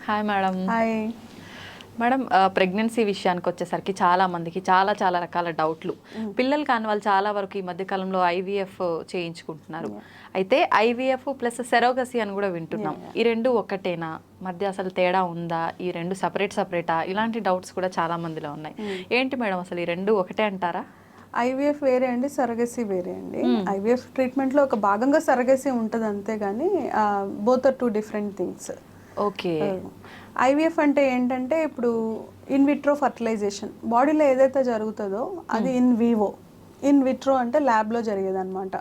Hi madam. Hi madam, pregnancy విషయానికి వచ్చేసరికి చాలా మందికి చాలా చాలా రకాల డౌట్లు. పిల్లలు కాని వాళ్ళు చాలా వరకు ఈ మధ్య కాలంలో ఐవీఎఫ్ చేయించుకుంటున్నారు. అయితే ఐవీఎఫ్ ప్లస్ సెరోగసీ అని కూడా వింటున్నాం. ఈ రెండు ఒకటేనా, మధ్య అసలు తేడా ఉందా, ఈ రెండు సపరేటా, ఇలాంటి డౌట్స్ కూడా చాలా మందిలో ఉన్నాయి. ఏంటి మేడం, అసలు ఈ రెండు ఒకటే అంటారా? ఐవీఎఫ్ వేరే అండి, సరగసీ వేరే అండి. ఐవీఎఫ్ ట్రీట్మెంట్లో ఒక భాగంగా సరగసీ ఉంటుంది, అంతేగాని both are two different things. Okay. IVF అంటే ఏంటంటే ఇప్పుడు ఇన్ విట్రో ఫర్టిలైజేషన్, బాడీలో ఏదైతే జరుగుతుందో అది ఇన్ వివో. ఇన్ విట్రో అంటే ల్యాబ్లో జరిగేదన్నమాట.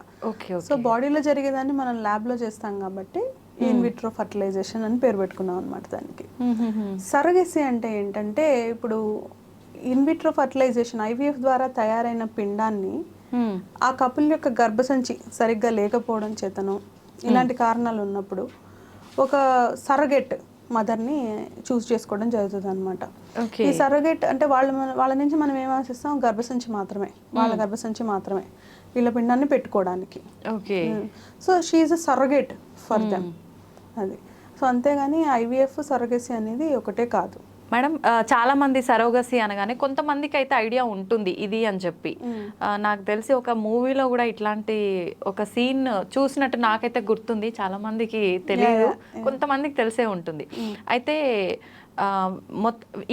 సో బాడీలో జరిగేదాన్ని మనం ల్యాబ్లో చేస్తాం కాబట్టి ఇన్ విట్రో ఫర్టిలైజేషన్ అని పేరు పెట్టుకున్నాం అనమాట దానికి. సరగసీ అంటే ఏంటంటే ఇప్పుడు ఇన్ విట్రో ఫర్టిలైజేషన్, ఐవీఎఫ్ ద్వారా తయారైన పిండాన్ని ఆ కపుల్ యొక్క గర్భసంచి సరిగ్గా లేకపోవడం చేతను ఇలాంటి కారణాలు ఉన్నప్పుడు ఒక సరగెట్ మదర్ని చూస్ చేసుకోవడం జరుగుతుంది అనమాట. ఈ సరగెట్ అంటే వాళ్ళ నుంచి మనం ఏం ఆశిస్తాం, గర్భసంచి మాత్రమే, వాళ్ళ గర్భసంచి మాత్రమే వీళ్ళ పిండాన్ని పెట్టుకోవడానికి. So she is a సరగెట్ for them, అది. సో అంతేగాని ఐవీఎఫ్ సరగసీ అనేది ఒకటే కాదు మేడం. చాలా మంది సరోగసీ అనగానే కొంతమందికి అయితే ఐడియా ఉంటుంది ఇది అని చెప్పి. నాకు తెలిసి ఒక మూవీలో కూడా ఇట్లాంటి ఒక సీన్ చూసినట్టు నాకైతే గుర్తుంది. చాలా మందికి తెలియదు, కొంతమందికి తెలిసే ఉంటుంది. అయితే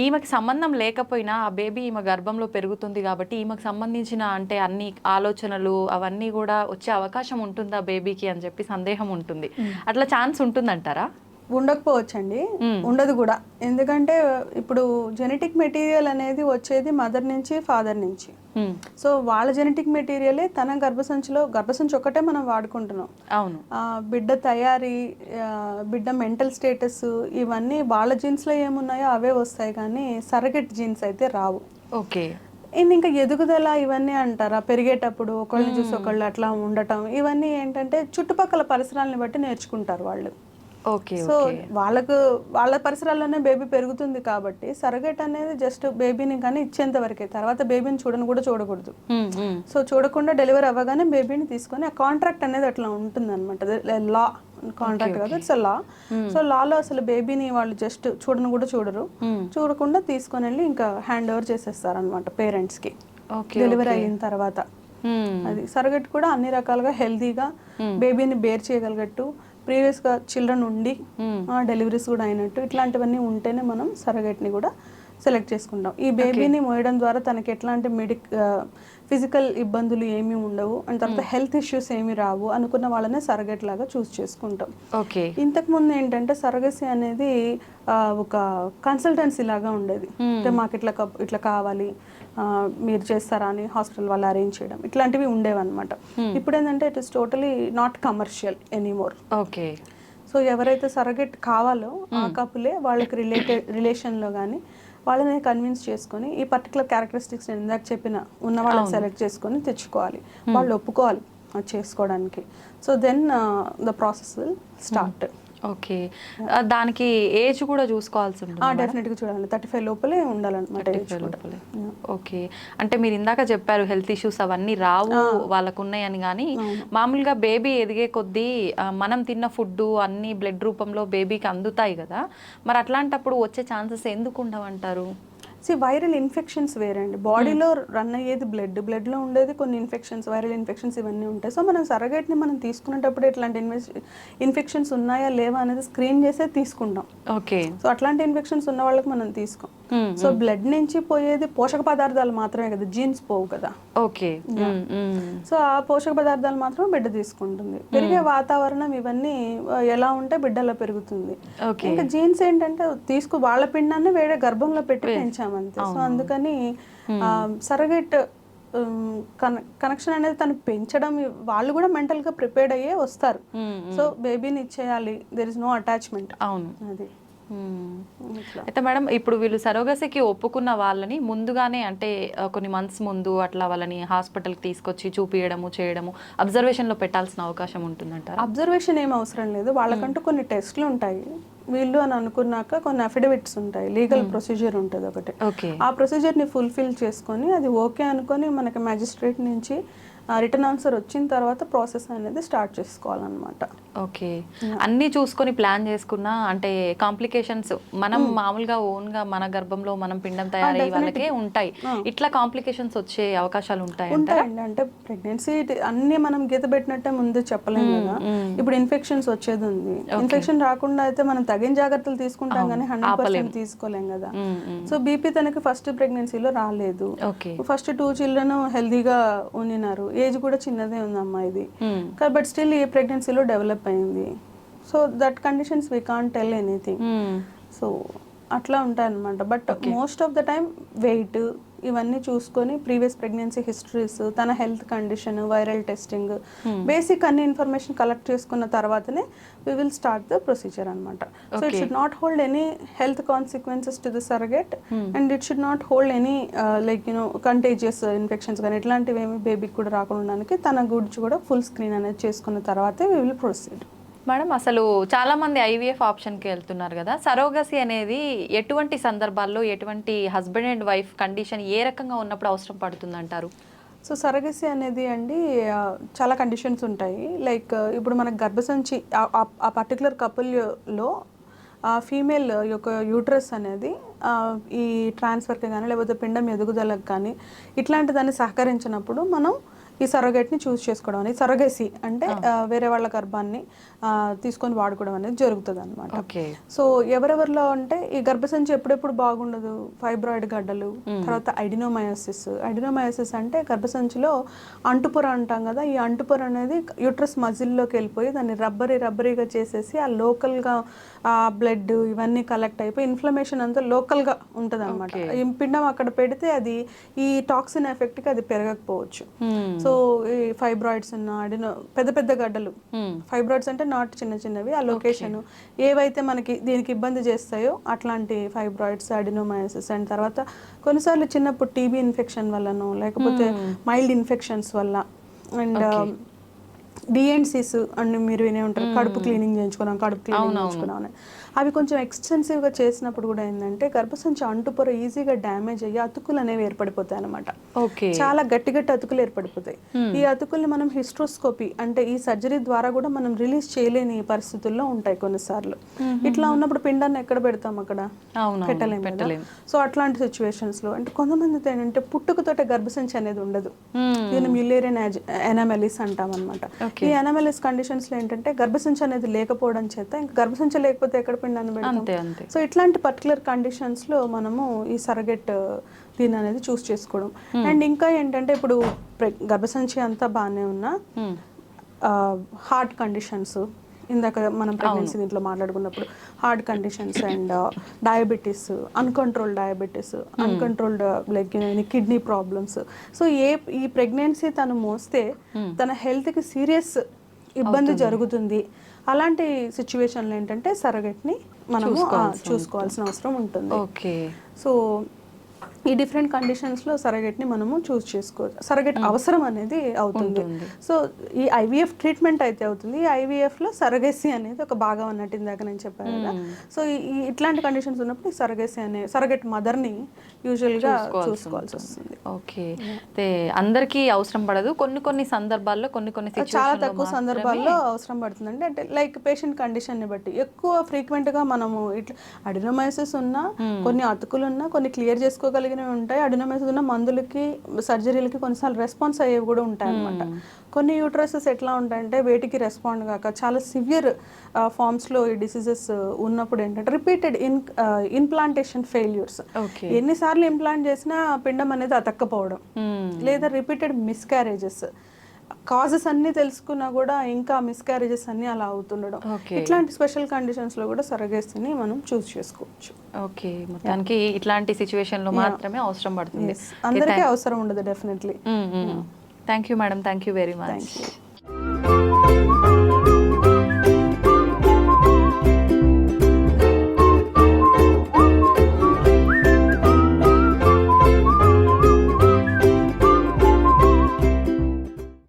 ఈమెకి సంబంధం లేకపోయినా ఆ బేబీ ఈమె గర్భంలో పెరుగుతుంది కాబట్టి ఈమెకు సంబంధించిన అంటే అన్ని ఆలోచనలు అవన్నీ కూడా వచ్చే అవకాశం ఉంటుందా బేబీకి అని చెప్పి సందేహం ఉంటుంది. అట్లా ఛాన్స్ ఉంటుందంటారా? ఉండకపోవచ్చండి, ఉండదు కూడా. ఎందుకంటే ఇప్పుడు జెనెటిక్ మెటీరియల్ అనేది వచ్చేది మదర్ నుంచి, ఫాదర్ నుంచి. సో వాళ్ళ జెనెటిక్ మెటీరియలే తన గర్భసంచి ఒక్కటే మనం వాడుకుంటున్నాం. అవును. బిడ్డ తయారీ, బిడ్డ మెంటల్ స్టేటస్, ఇవన్నీ వాళ్ళ జీన్స్లో ఏమున్నాయో అవే వస్తాయి, కానీ సరగెట్ జీన్స్ అయితే రావు. ఓకే. ఇంకా ఎదుగుదల ఇవన్నీ అంటారా, పెరిగేటప్పుడు ఒకళ్ళని చూసి ఒకళ్ళు అట్లా ఉండటం, ఇవన్నీ ఏంటంటే చుట్టుపక్కల పరిసరాలను బట్టి నేర్చుకుంటారు వాళ్ళు. సో వాళ్ళ పరిసరాల్లోనే బేబీ పెరుగుతుంది కాబట్టి సరగెట్ అనేది జస్ట్ బేబీని కానీ ఇచ్చేంత వరకే, తర్వాత బేబీని చూడకూడదు. సో చూడకుండా డెలివరీ అవ్వగానే బేబీని తీసుకొని ఆ కాంట్రాక్ట్ అనేది అట్లా ఉంటుంది అనమాట. లా కాంట్రాక్ట్ కాదు, ఇట్స్ లా. సో లాలో అసలు బేబీని వాళ్ళు జస్ట్ చూడకుండా తీసుకొని వెళ్ళి ఇంకా హ్యాండ్ ఓవర్ చేసేస్తారు అనమాట పేరెంట్స్ కి డెలివరీ అయిన తర్వాత. అది సరగెట్ కూడా అన్ని రకాలుగా హెల్తీగా బేబీని బేర్ చేయగలిగట్టు, ప్రీవియస్గా చిల్డ్రన్ ఉండి డెలివరీస్ కూడా అయినట్టు, ఇట్లాంటివన్నీ ఉంటేనే మనం సరగెట్ని కూడా సెలెక్ట్ చేసుకుంటాం. ఈ బేబీని మోయడం ద్వారా తనకి ఎట్లాంటి ఫిజికల్ ఇబ్బందులు ఏమీ ఉండవు, అండ్ తర్వాత హెల్త్ ఇష్యూస్ ఏమీ రావు అనుకున్న వాళ్ళనే సరగెట్ లాగా చూస్ చేసుకుంటాం. ఇంతకుముందు ఏంటంటే సరగసీ అనేది ఒక కన్సల్టెన్సీ లాగా ఉండేది. అంటే మాకు ఇట్లా కావాలి, మీరు చేస్తారా అని హాస్పిటల్ వాళ్ళు అరేంజ్ చేయడం, ఇట్లాంటివి ఉండేవన్నమాట. ఇప్పుడు ఏంటంటే it is totally not commercial anymore. Okay. So ఎవరైతే సరగెట్ కావాలో ఆ కపులే వాళ్ళకి రిలేషన్లో కానీ వాళ్ళని కన్విన్స్ చేసుకొని ఈ పర్టికులర్ క్యారెక్టరిస్టిక్స్ నేను ఇందాక చెప్పిన ఉన్న వాళ్ళని సెలెక్ట్ చేసుకొని తెచ్చుకోవాలి, వాళ్ళు ఒప్పుకోవాలి అది చేసుకోవడానికి. So then the process will start. Okay. దానికి ఏజ్ కూడా చూసుకోవాల్సి ఉంటుంది? డెఫినెట్గా చూడాలి, 35 లోపలే ఉండాలన్నమాట. 35 లోపలే. ఓకే. అంటే మీరు ఇందాక చెప్పారు హెల్త్ ఇష్యూస్ అవన్నీ రావు వాళ్ళకు ఉన్నాయని, కానీ మామూలుగా బేబీ ఎదిగే కొద్దీ మనం తిన్న ఫుడ్ అన్ని బ్లడ్ రూపంలో బేబీకి అందుతాయి కదా, మరి అట్లాంటప్పుడు వచ్చే ఛాన్సెస్ ఎందుకు ఉండవంటారు? వైరల్ ఇన్ఫెక్షన్స్ వేరే అండి. బాడీలో రన్ అయ్యేది బ్లడ్లో ఉండేది కొన్ని ఇన్ఫెక్షన్స్, వైరల్ ఇన్ఫెక్షన్స్ ఇవన్నీ ఉంటాయి. సో మనం సరగెట్ని మనం తీసుకునేటప్పుడు ఇట్లాంటి ఇన్ఫెక్షన్స్ ఉన్నాయా లేవా అనేది స్క్రీన్ చేసే తీసుకుంటాం. ఓకే. సో అట్లాంటి ఇన్ఫెక్షన్స్ ఉన్న వాళ్ళకి మనం తీసుకోం. సో బ్లడ్ నుంచి పోయేది పోషక పదార్థాలు మాత్రమే కదా, జీన్స్ పోవు కదా. ఓకే. సో ఆ పోషక పదార్థాలు మాత్రం బిడ్డ తీసుకుంటుంది. పెరిగే వాతావరణం ఇవన్నీ ఎలా ఉంటే బిడ్డలో పెరుగుతుంది. ఇంకా జీన్స్ ఏంటంటే వాళ్ళ పిండాన్ని వేరే గర్భంలో పెట్టి పెంచాము అంతే. సో అందుకని సరగెట్ కనెక్షన్ అనేది తను పెంచడం, వాళ్ళు కూడా మెంటల్ గా ప్రిపేర్డ్ అయ్యే వస్తారు. సో బేబీని ఇచ్చేయాలి, దెర్ ఇస్ నో అటాచ్మెంట్. అవును, అది. అయితే మేడం, ఇప్పుడు వీళ్ళు సరోగసీకి ఒప్పుకున్న వాళ్ళని ముందుగానే అంటే కొన్ని మంత్స్ ముందు అట్లా వాళ్ళని హాస్పిటల్కి తీసుకొచ్చి చూపించడము చేయడము అబ్జర్వేషన్లో పెట్టాల్సిన అవకాశం ఉంటుందంటారా? అబ్జర్వేషన్ ఏం అవసరం లేదు, వాళ్ళకంటూ కొన్ని టెస్ట్లు ఉంటాయి. వీళ్ళు అని అనుకున్నాక కొన్ని అఫిడవిట్స్ ఉంటాయి, లీగల్ ప్రొసీజర్ ఉంటుంది ఒకటి. ఆ ప్రొసీజర్ని ఫుల్ఫిల్ చేసుకొని అది ఓకే అనుకొని మనకి మ్యాజిస్ట్రేట్ నుంచి రిటర్న్ ఆన్సర్ వచ్చిన తర్వాత ప్రాసెస్ అనేది స్టార్ట్ చేసుకోవాలన్నమాట. ఓకే, అన్నీ చూసుకొని ప్లాన్ చేసుకున్నా అంటే కాంప్లికేషన్స్ మనం మామూలుగా ఓన్గా మన గర్భంలో మనం పిండం తయారయ్యే వాళ్ళకే ఉంటాయి, ఇట్లా కాంప్లికేషన్స్ వచ్చే అవకాశాలు ఉంటాయండి. అంటే ప్రెగ్నెన్సీ అన్ని మనం గీత పెట్టినట్టే ముందు చెప్పలేము కదా. ఇప్పుడు ఇన్ఫెక్షన్స్ వచ్చేది ఉంది, ఇన్ఫెక్షన్ రాకుండా అయితే మనం తగిన జాగ్రత్తలు తీసుకుంటాం కానీ 100% తీసుకోలేం కదా. సో బీపీ తనకి ఫస్ట్ ప్రెగ్నెన్సీలో రాలేదు, ఫస్ట్ 2 చిల్డ్రన్ హెల్దీగా ఉన్నారు, ఏజ్ కూడా చిన్నదే ఉంది అమ్మాయిది, బట్ స్టిల్ ఈ ప్రెగ్నెన్సీలో డెవలప్ అయింది. So that conditions we can't tell anything. So అట్లా ఉంటాయి అనమాట. But most of the time weight ఇవన్నీ చూసుకొని ప్రీవియస్ ప్రెగ్నెన్సీ హిస్టరీస్, తన health condition, viral testing, basic అన్ని ఇన్ఫర్మేషన్ కలెక్ట్ చేసుకున్న తర్వాతనే we will start the procedure అనమాట. So it should not hold any health consequences to the surrogate and it should not hold any contagious infections కానీ ఇట్లాంటివి ఏమి బేబీకి కూడా రాకుండా ఉండడానికి తన గురించి కూడా ఫుల్ స్క్రీన్ అనేది చేసుకున్న తర్వాతే we will proceed. మేడం, అసలు చాలా మంది ఐవీఎఫ్ ఆప్షన్కి వెళ్తున్నారు కదా, సరోగసీ అనేది ఎటువంటి సందర్భాల్లో, ఎటువంటి హస్బెండ్ అండ్ వైఫ్ కండిషన్ ఏ రకంగా ఉన్నప్పుడు అవసరం పడుతుంది అంటారు? సో సరగసీ అనేది అండి చాలా కండిషన్స్ ఉంటాయి. లైక్ ఇప్పుడు మనకు గర్భసంచి ఆ పర్టికులర్ కపుల్లో ఫీమేల్ యొక్క యూట్రస్ అనేది ఈ ట్రాన్స్ఫర్కి కానీ లేకపోతే పిండం ఎదుగుదలకు కానీ ఇట్లాంటి దాన్ని సహకరించినప్పుడు మనం ఈ సరోగేట్ని చూస్ చేసుకోవడం అనేది సరోగసీ అంటే వేరే వాళ్ళ గర్భాన్ని తీసుకొని వాడుకోవడం అనేది జరుగుతుంది అనమాట. సో ఎవరెవరిలో అంటే ఈ గర్భసంచి ఎప్పుడెప్పుడు బాగుండదు, ఫైబ్రాయిడ్ గడ్డలు, తర్వాత ఐడినోమయోసిస్ అంటే గర్భసంచిలో అంటుపొర అంటాం కదా, ఈ అంటుపొర అనేది యూట్రస్ మజిల్లోకి వెళ్ళిపోయి దాన్ని రబ్బరీగా చేసేసి ఆ లోకల్గా బ్లడ్ ఇవన్నీ కలెక్ట్ అయిపోయి ఇన్ఫ్లమేషన్ అంతా లోకల్గా ఉంటుంది అనమాట. ఈ పిండం అక్కడ పెడితే అది ఈ టాక్సిన్ ఎఫెక్ట్కి అది పెరగకపోవచ్చు. సో ఈ ఫైబ్రాయిడ్స్ ఉన్న పెద్ద గడ్డలు, ఫైబ్రాయిడ్స్ అంటే నాట్ చిన్నవి, ఆ లొకేషన్ ఏవైతే మనకి దీనికి ఇబ్బంది చేస్తాయో అట్లాంటి ఫైబ్రాయిడ్స్, అడినోమయోసిస్, అండ్ తర్వాత కొన్నిసార్లు చిన్నప్పుడు టీబీ ఇన్ఫెక్షన్ వల్లనో లేకపోతే మైల్డ్ ఇన్ఫెక్షన్స్ వల్ల, అండ్ డిఎన్సీస్ అని మీరు వినే ఉంటారు, కడుపు క్లీనింగ్ చేయించుకున్నాం, అవి కొంచెం ఎక్స్టెన్సివ్గా చేసినప్పుడు కూడా ఏంటంటే గర్భసంచి అంటుపొర ఈజీగా డ్యామేజ్ అయ్యి అతుకులు అనేవి ఏర్పడిపోతాయి అనమాట. చాలా గట్టి అతుకులు ఏర్పడిపోతాయి. ఈ అతుకుల్ని మనం హిస్ట్రోస్కోపీ అంటే ఈ సర్జరీ ద్వారా కూడా మనం రిలీజ్ చేయలేని పరిస్థితుల్లో ఉంటాయి కొన్నిసార్లు. ఇట్లా ఉన్నప్పుడు పిండాన్ని ఎక్కడ పెడతాం, అక్కడ పెట్టలేము. సో అట్లాంటి సిచ్యువేషన్స్ లో అంటే కొంతమంది ఏంటంటే పుట్టుకతోటే గర్భసంచి అనేది ఉండదు, దీన్ని మ్యులేరియన్ ఎనామెలిస్ అంటాం అనమాట. ఈ ఎనామెలిస్ కండిషన్స్ లో ఏంటంటే గర్భసంచి అనేది లేకపోవడం చేత ఇంకా గర్భసంచి లేకపోతే ఎక్కడ పిండాన్ని పెడతాం. సో ఇట్లాంటి పర్టికులర్ కండిషన్స్ లో మనము ఈ సరగెట్ దీని అనేది చూస్ చేసుకోవడం. అండ్ ఇంకా ఏంటంటే ఇప్పుడు గర్భసంచి అంతా బాగానే ఉన్నా హార్ట్ కండిషన్స్, ఇందాక మనం ప్రెగ్నెన్సీ దీంట్లో మాట్లాడుకున్నప్పుడు heart conditions and diabetes, uncontrolled like kidney problems. So ఈ ప్రెగ్నెన్సీ తను మోస్తే తన హెల్త్కి సీరియస్ ఇబ్బంది జరుగుతుంది. అలాంటి సిచ్యువేషన్లో ఏంటంటే సరగెట్ని మనము చూసుకోవాల్సిన అవసరం ఉంటుంది. సో ఈ డిఫరెంట్ కండిషన్స్లో సరగెట్ని మనము చూస్ చేసుకోవచ్చు. సరగెట్ అవసరం అనేది అవుతుంది. సో ఈ ఐవీఎఫ్ ట్రీట్మెంట్ అయితే అవుతుంది, ఈ ఐవీఎఫ్లో సరగసీ అనేది ఒక భాగం అన్నట్టు ఇందాక నేను చెప్పాను కదా. సో ఇట్లాంటి కండిషన్స్ ఉన్నప్పుడు ఈ సరగెట్ మదర్ని యూజువల్గా చూసుకోవాల్సి వస్తుంది. ఓకే, అయితే అందరికీ అవసరం పడదు, కొన్ని సందర్భాల్లో చాలా తక్కువ సందర్భాల్లో అవసరం పడుతుంది. అంటే లైక్ పేషెంట్ కండిషన్ని బట్టి ఎక్కువ ఫ్రీక్వెంట్గా మనము ఇట్లా అడినోమయోసిస్ ఉన్నా, కొన్ని అతుకులు ఉన్నా, కొన్ని క్లియర్ చేసుకోగలిగినవి ఉంటాయి. అడినోమయోసిస్ ఉన్న మందులకి సర్జరీలకి కొన్నిసార్లు రెస్పాన్స్ అయ్యేవి కూడా ఉంటాయి అనమాట. కొన్ని యూట్రసెస్ ఎట్లా ఉంటాయంటే వేటికి రెస్పాండ్ కాక చాలా సివియర్ ఫార్మ్స్లో ఈ డిసీజెస్ ఉన్నప్పుడు ఏంటంటే రిపీటెడ్ ఇన్ప్లాంటేషన్ ఫెయిల్యూర్స్, ఎన్నిసార్లు ఇంప్లాంట్ చేసినా పిండం అనేది అతక్కపోవడం, లేదా రిపీటెడ్ మిస్క్యారేజెస్, కాజెస్ అన్ని తెలుసుకున్నా కూడా ఇంకా మిస్క్యారేజెస్ అన్ని అలా అవుతుండడం, ఇట్లాంటి స్పెషల్ కండిషన్స్ లో కూడా సరగసీని మనం చూస్ చేసుకోవచ్చు. ఓకే, మొత్తానికి ఇట్లాంటి సిచ్యువేషన్ లో మాత్రమే అవసరం పడుతుంది, అందరికీ అవసరం ఉండదు definitely. Thank you madam, thank you very much.